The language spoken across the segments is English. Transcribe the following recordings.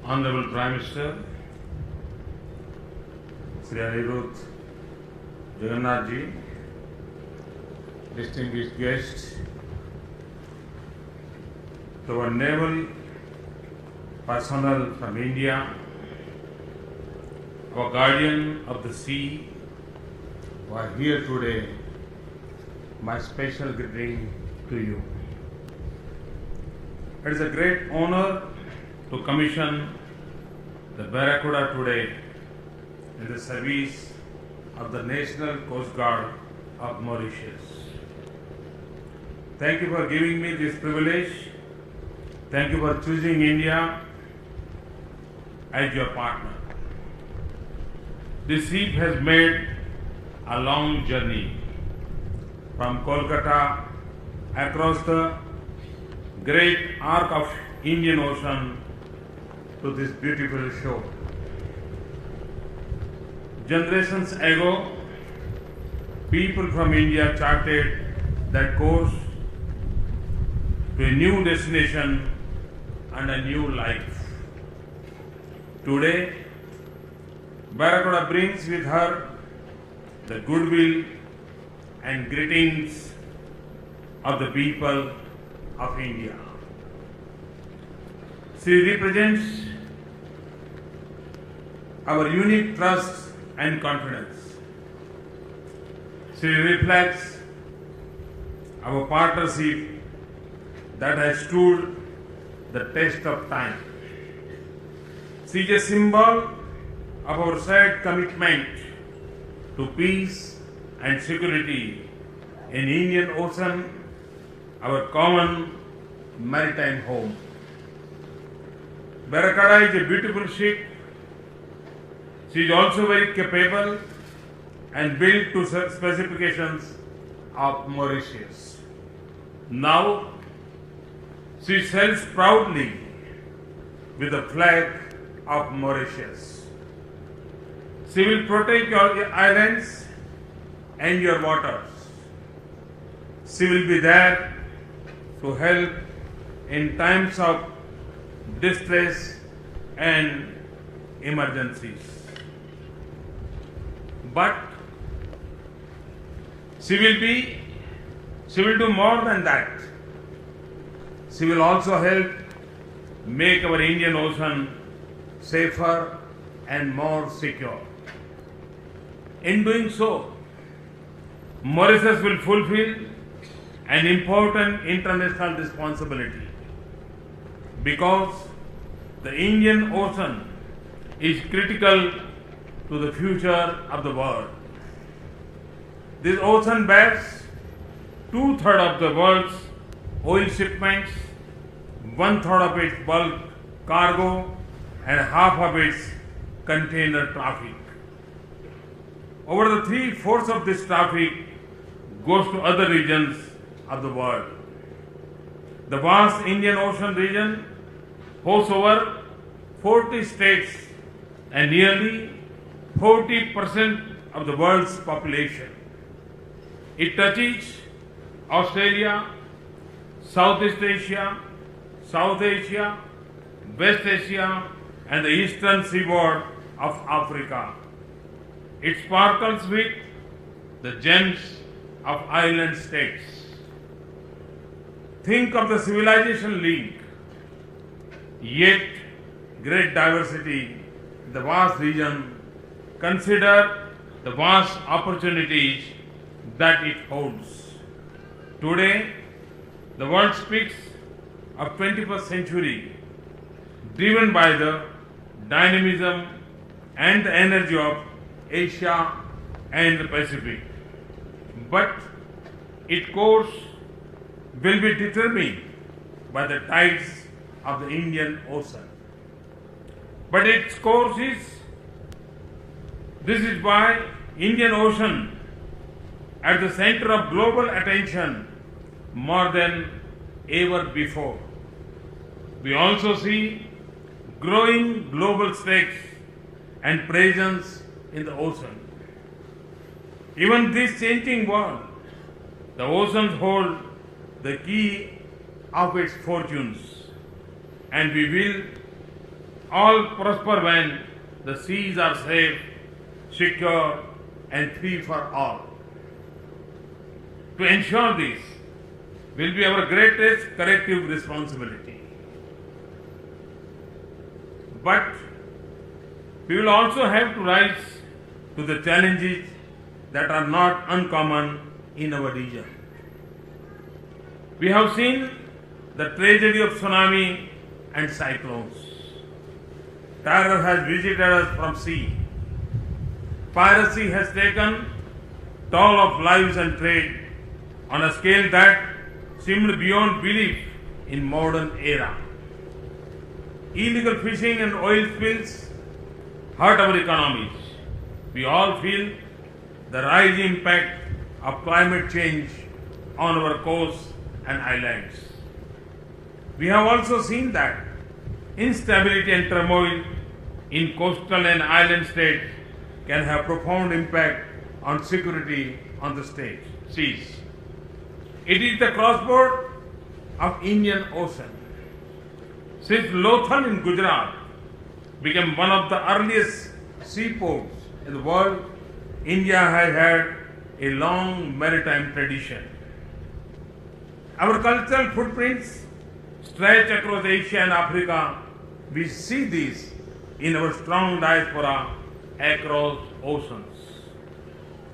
Honorable Prime Minister, Shri Janata ji, distinguished guests, to our naval personnel from India, our guardian of the sea, who are here today, my special greeting to you. It is a great honor to commission the Barracuda today in the service of the National Coast Guard of Mauritius. Thank you for giving me this privilege. Thank you for choosing India as your partner. This ship has made a long journey from Kolkata across the great arc of Indian Ocean to this beautiful shore. Generations ago, people from India charted that course to a new destination and a new life. Today, Barracuda brings with her the goodwill and greetings of the people of India. She represents our unique trust and confidence. She reflects our partnership that has stood the test of time. She is a symbol of our shared commitment to peace and security in Indian Ocean, our common maritime home. Barracuda is a beautiful ship. She is also very capable and built to specifications of Mauritius. Now, she sails proudly with the flag of Mauritius. She will protect your islands and your waters. She will be there to help in times of distress and emergencies. But she will do more than that. She will also help make our Indian Ocean safer and more secure. In doing so, Mauritius will fulfill an important international responsibility because the Indian Ocean is critical to the future of the world. This ocean bears 2/3 of the world's oil shipments, 1/3 of its bulk cargo, and half of its container traffic. Over the 3/4 of this traffic goes to other regions of the world. The vast Indian Ocean region hosts over 40 states and nearly 40% of the world's population. It touches Australia, Southeast Asia, South Asia, West Asia, and the eastern seaboard of Africa. It sparkles with the gems of island states. Think of the civilization link, yet great diversity in the vast region. Consider the vast opportunities that it holds. Today, the world speaks of 21st century driven by the dynamism and the energy of Asia and the Pacific. But its course will be determined by the tides of the Indian Ocean. But its course this is why Indian Ocean at the center of global attention more than ever before. We also see growing global stakes and presence in the ocean. Even this changing world, the oceans hold the key of its fortunes, and we will all prosper when the seas are safe, secure, and free for all. To ensure this will be our greatest collective responsibility. But we will also have to rise to the challenges that are not uncommon in our region. We have seen the tragedy of tsunami and cyclones. Terror has visited us from sea. Piracy has taken toll of lives and trade on a scale that seemed beyond belief in modern era. Illegal fishing and oil spills hurt our economies. We all feel the rising impact of climate change on our coasts and islands. We have also seen that instability and turmoil in coastal and island states can have profound impact on security on the seas. It is the crossroad of Indian Ocean. Since Lothal in Gujarat became one of the earliest seaports in the world, India has had a long maritime tradition. Our cultural footprints stretch across Asia and Africa. We see this in our strong diaspora across oceans.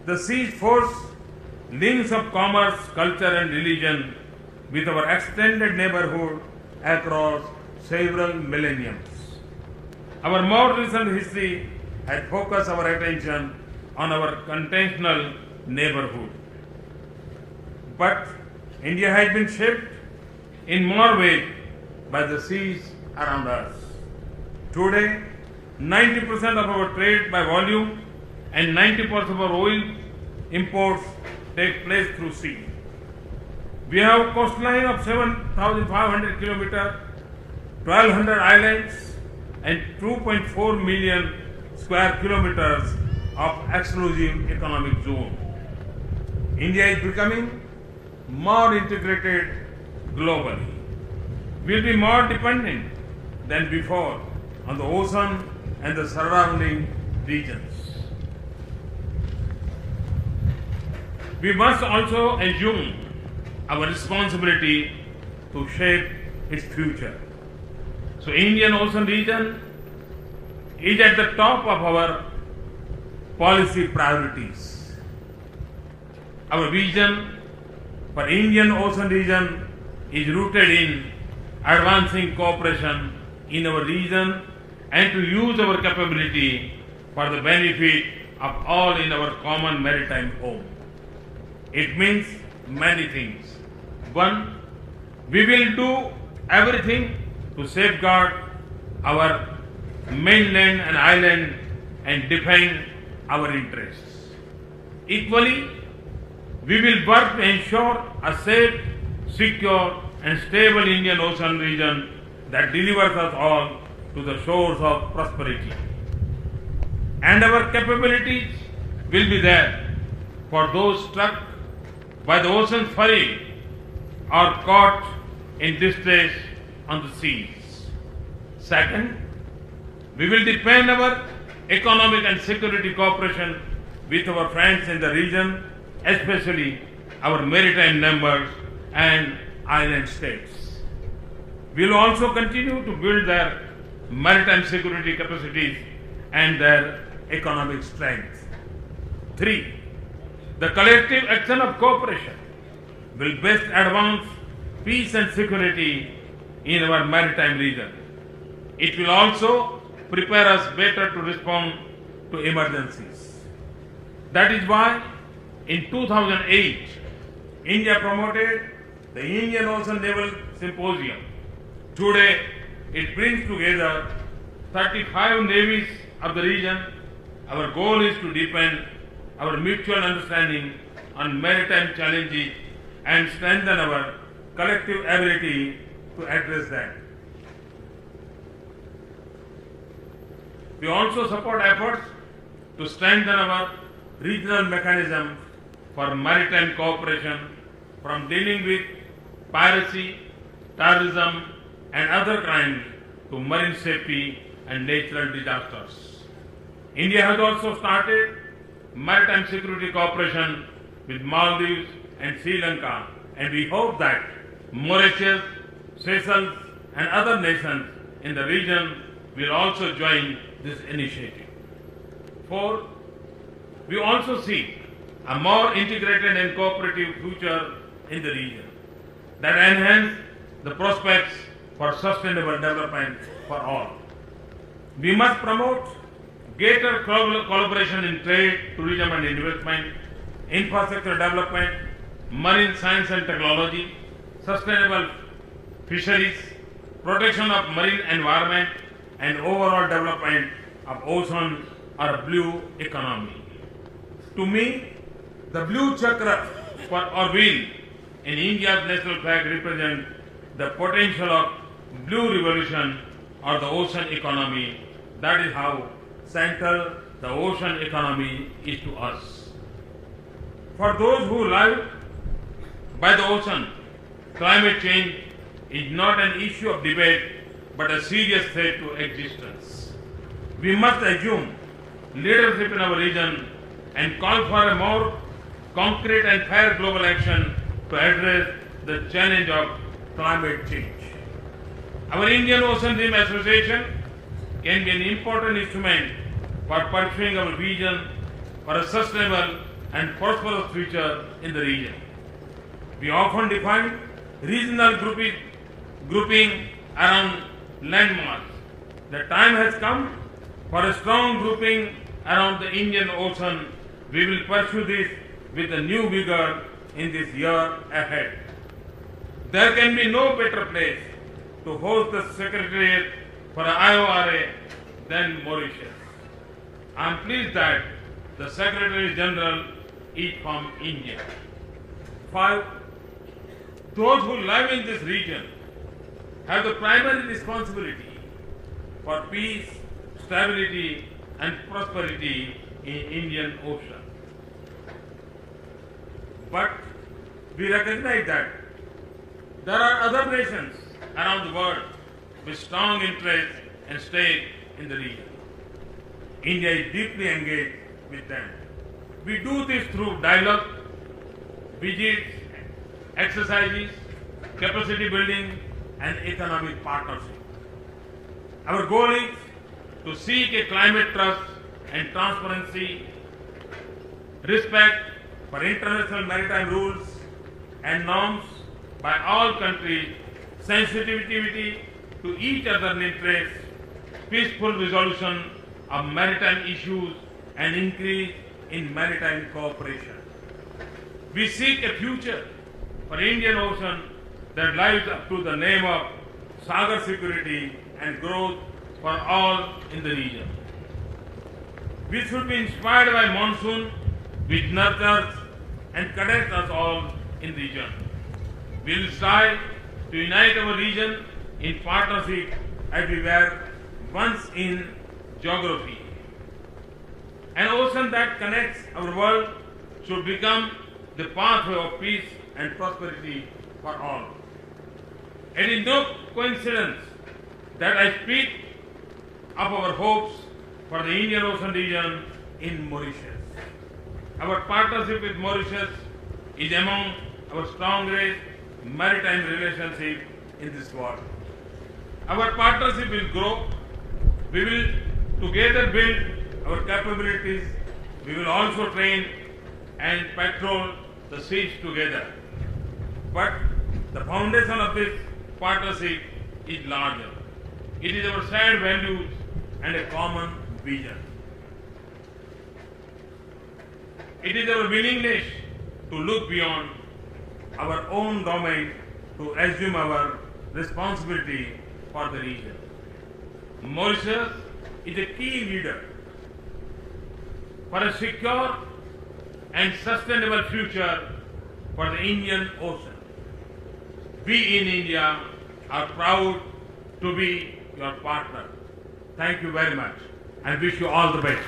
The sea force links of commerce, culture and religion with our extended neighborhood across several millenniums. Our more recent history has focused our attention on our continental neighborhood. But India has been shaped in more ways by the seas around us. Today, 90% of our trade by volume and 90% of our oil imports take place through sea. We have a coastline of 7,500 kilometers, 1,200 islands and 2.4 million square kilometers of exclusive economic zone. India is becoming more integrated globally. We will be more dependent than before on the ocean and the surrounding regions. We must also assume our responsibility to shape its future. So Indian Ocean region is at the top of our policy priorities. Our vision for Indian Ocean region is rooted in advancing cooperation in our region and to use our capability for the benefit of all in our common maritime home. It means many things. One, we will do everything to safeguard our mainland and island and defend our interests. Equally, we will work to ensure a safe, secure and stable Indian Ocean region that delivers us all to the shores of prosperity. And our capabilities will be there for those struck by the ocean fury or caught in distress on the seas. Second, we will deepen our economic and security cooperation with our friends in the region, especially our maritime neighbors and island states. We will also continue to build their maritime security capacities and their economic strength. 3. The collective action of cooperation will best advance peace and security in our maritime region. It will also prepare us better to respond to emergencies. That is why in 2008, India promoted the Indian Ocean Naval Symposium. Today, it brings together 35 navies of the region. Our goal is to deepen our mutual understanding on maritime challenges and strengthen our collective ability to address them. We also support efforts to strengthen our regional mechanism for maritime cooperation, from dealing with piracy, terrorism and other crimes to marine safety and natural disasters. India has also started maritime security cooperation with Maldives and Sri Lanka, and we hope that Mauritius, Seychelles and other nations in the region will also join this initiative. Fourth, we also seek a more integrated and cooperative future in the region that enhance the prospects for sustainable development for all. We must promote greater collaboration in trade, tourism and investment, infrastructure development, marine science and technology, sustainable fisheries, protection of marine environment and overall development of ocean or blue economy. To me, the blue chakra or wheel in India's national flag represents the potential of blue revolution or the ocean economy. That is how central the ocean economy is to us. For those who live by the ocean, climate change is not an issue of debate but a serious threat to existence. We must assume leadership in our region and call for a more concrete and fair global action to address the challenge of climate change. Our Indian Ocean Rim Association can be an important instrument for pursuing our vision for a sustainable and prosperous future in the region. We often define regional grouping around landmass. The time has come for a strong grouping around the Indian Ocean. We will pursue this with a new vigor in this year ahead. There can be no better place to host the Secretariat for IORA than Mauritius. I am pleased that the Secretary General is from India. 5. Those who live in this region have the primary responsibility for peace, stability and prosperity in Indian Ocean. But we recognize that there are other nations around the world with strong interest and stake in the region. India is deeply engaged with them. We do this through dialogue, visits, exercises, capacity building and economic partnership. Our goal is to seek a climate trust and transparency, respect for international maritime rules and norms by all countries, sensitivity to each other's interests, peaceful resolution of maritime issues and increase in maritime cooperation. We seek a future for Indian Ocean that lives up to the name of Sagar security and growth for all in the region. We should be inspired by monsoon which nurtures and connects us all in the region. We will strive to unite our region in partnership as we were once in geography. An ocean that connects our world should become the pathway of peace and prosperity for all. It is no coincidence that I speak of our hopes for the Indian Ocean region in Mauritius. Our partnership with Mauritius is among our strongest maritime relationships in this world. Our partnership will grow. We will together build our capabilities. We will also train and patrol the seas together. But the foundation of this partnership is larger. It is our shared values and a common vision. It is our willingness to look beyond our own domain to assume our responsibility for the region. Mauritius is a key leader for a secure and sustainable future for the Indian Ocean. We in India are proud to be your partner. Thank you very much and wish you all the best.